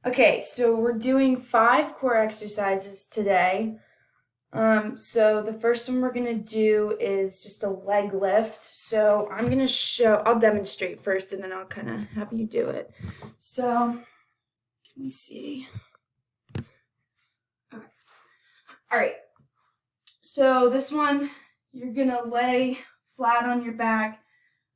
Okay, so we're doing 5 core exercises today. So the first one we're gonna do is just a leg lift. So I'll demonstrate first and then I'll kind of have you do it. So, let me see. Okay. All right. So this one, you're gonna lay flat on your back.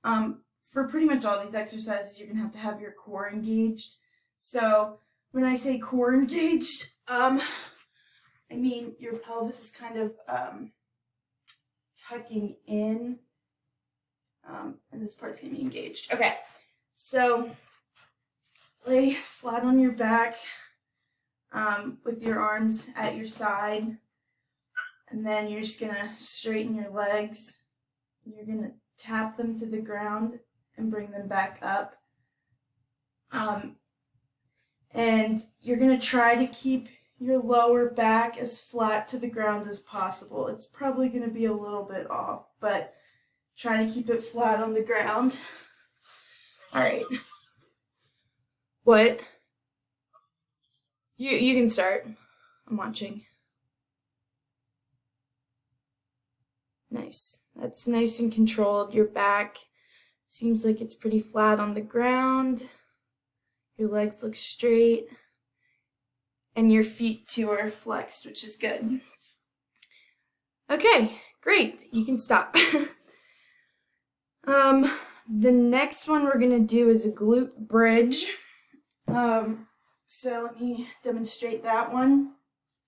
For pretty much all these exercises, you're gonna have your core engaged. So when I say core engaged, I mean your pelvis is kind of tucking in, and this part's gonna be engaged. Okay, so lay flat on your back with your arms at your side, and then you're just gonna straighten your legs. You're gonna tap them to the ground and bring them back up. And you're gonna try to keep your lower back as flat to the ground as possible. It's probably gonna be a little bit off, but try to keep it flat on the ground. All right. What? You can start. I'm watching. Nice. That's nice and controlled. Your back seems like it's pretty flat on the ground. Your legs look straight. And your feet too are flexed, which is good. Okay, great. You can stop. The next one we're gonna do is a glute bridge. So let me demonstrate that one.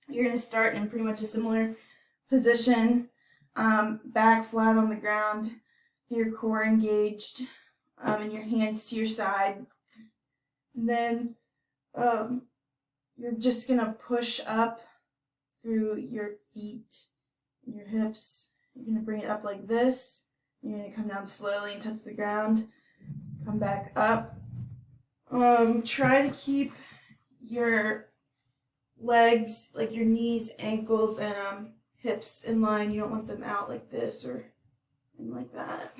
You're gonna start in pretty much a similar position, back flat on the ground, your core engaged, and your hands to your side. And then you're just gonna push up through your feet and your hips. You're gonna bring it up like this. You're gonna come down slowly and touch the ground. Come back up. Try to keep your legs, like your knees, ankles, and hips in line. You don't want them out like this or like that.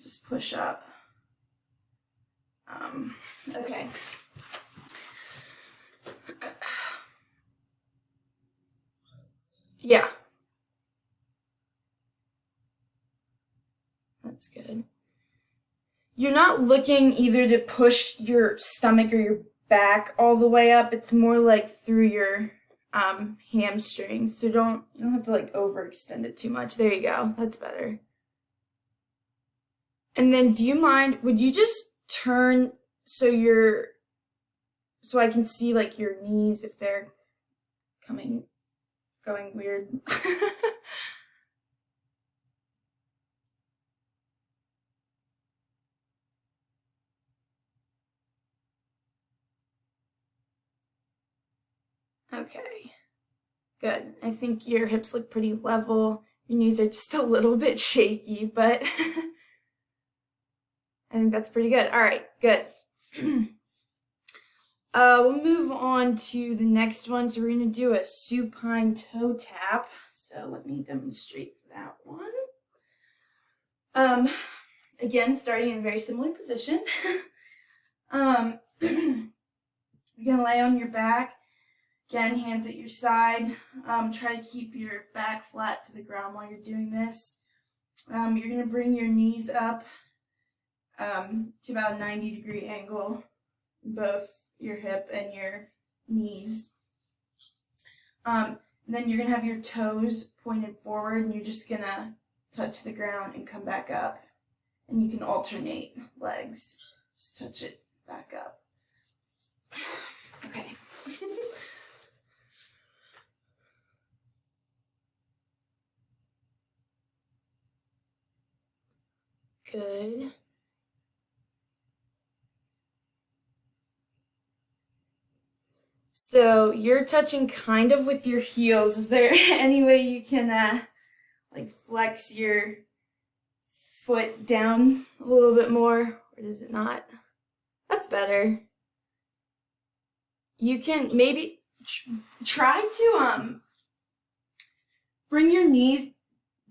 Just push up. Okay. Yeah. That's good. You're not looking either to push your stomach or your back all the way up. It's more like through your hamstrings. So you don't have to like overextend it too much. There you go. That's better. And then would you just turn so I can see like your knees if they're going weird. Okay, good. I think your hips look pretty level. Your knees are just a little bit shaky, but I think that's pretty good. All right, good. We'll move on to the next one. So we're going to do a supine toe tap. So let me demonstrate that one. Again, starting in a very similar position. You're going to lay on your back. Again, hands at your side. Try to keep your back flat to the ground while you're doing this. You're going to bring your knees up to about a 90-degree angle, both your hip and your knees. And then you're going to have your toes pointed forward, and you're just going to touch the ground and come back up. And you can alternate legs. Just touch it back up. Okay. Good. So you're touching kind of with your heels. Is there any way you can like flex your foot down a little bit more, or does it not? That's better. You can maybe try to bring your knees.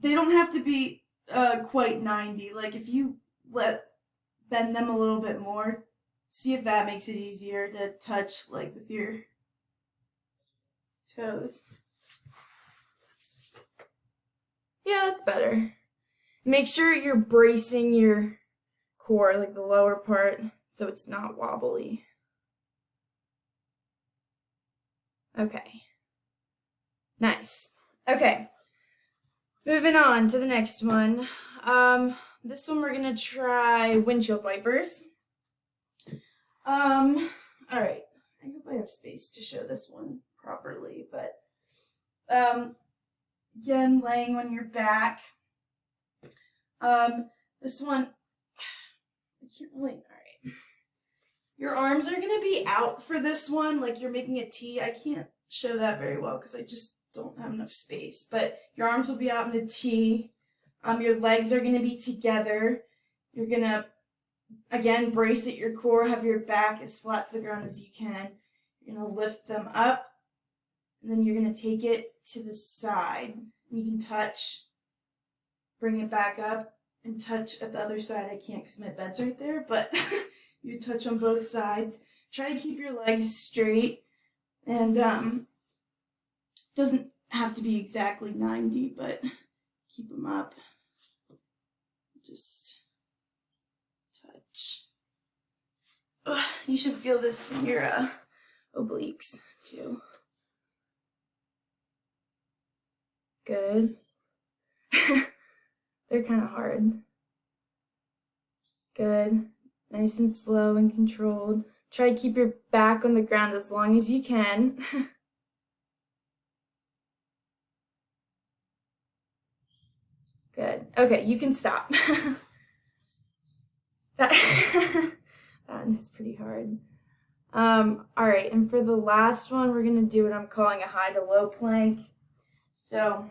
They don't have to be quite 90. Like if you bend them a little bit more see if that makes it easier to touch like with your toes. Yeah, that's better. Make sure you're bracing your core, like the lower part, so it's not wobbly. Okay. Nice. Okay. Moving on to the next one. This one we're gonna try windshield wipers. All right. I hope I have space to show this one properly, but again, laying on your back. This one, I can't really, all right. Your arms are gonna be out for this one, like you're making a T. I can't show that very well because I just don't have enough space, but your arms will be out in a T. Your legs are gonna be together. You're gonna, again, brace at your core, have your back as flat to the ground as you can. You're gonna lift them up, and then you're gonna take it to the side. You can touch, bring it back up, and touch at the other side. I can't because my bed's right there, but you touch on both sides. Try to keep your legs straight, and doesn't have to be exactly 90, but keep them up. Just touch. Ugh, you should feel this in your obliques too. Good. They're kind of hard. Good. Nice and slow and controlled. Try to keep your back on the ground as long as you can. Good. Okay, you can stop. That is pretty hard. All right, and for the last one, we're gonna do what I'm calling a high to low plank. So,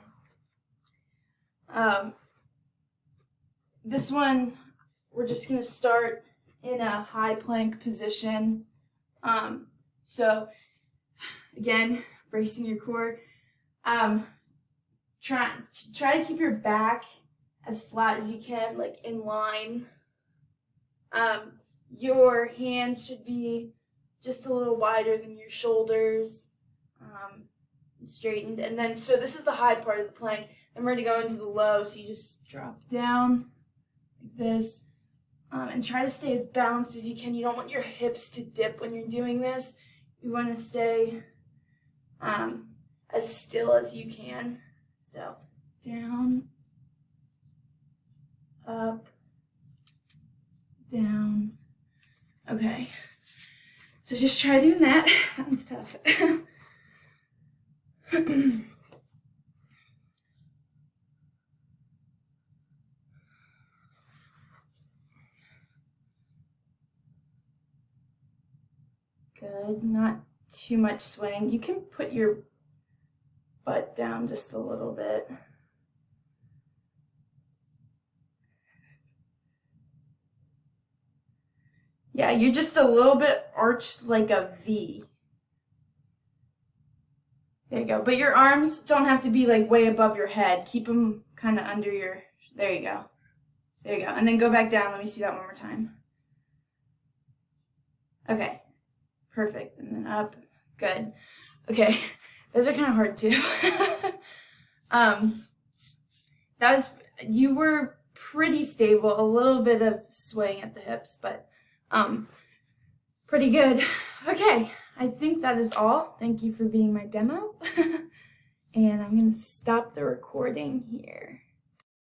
this one, we're just gonna start in a high plank position. So, again, bracing your core. Try to keep your back as flat as you can, like in line. Your hands should be just a little wider than your shoulders, straightened. And then, so this is the high part of the plank. Then we're going to go into the low, so you just drop down like this. And try to stay as balanced as you can. You don't want your hips to dip when you're doing this. You want to stay as still as you can. So, down, up, down. Okay. So just try doing that. That one's tough. Good. Not too much swaying. You can put your butt down just a little bit. Yeah, you're just a little bit arched like a V. There you go. But your arms don't have to be like way above your head. Keep them kind of under your, there you go. There you go. And then go back down. Let me see that one more time. Okay. Perfect. And then up. Good. Okay. Those are kind of hard too. You were pretty stable, a little bit of swaying at the hips, but pretty good. Okay, I think that is all. Thank you for being my demo. And I'm gonna stop the recording here.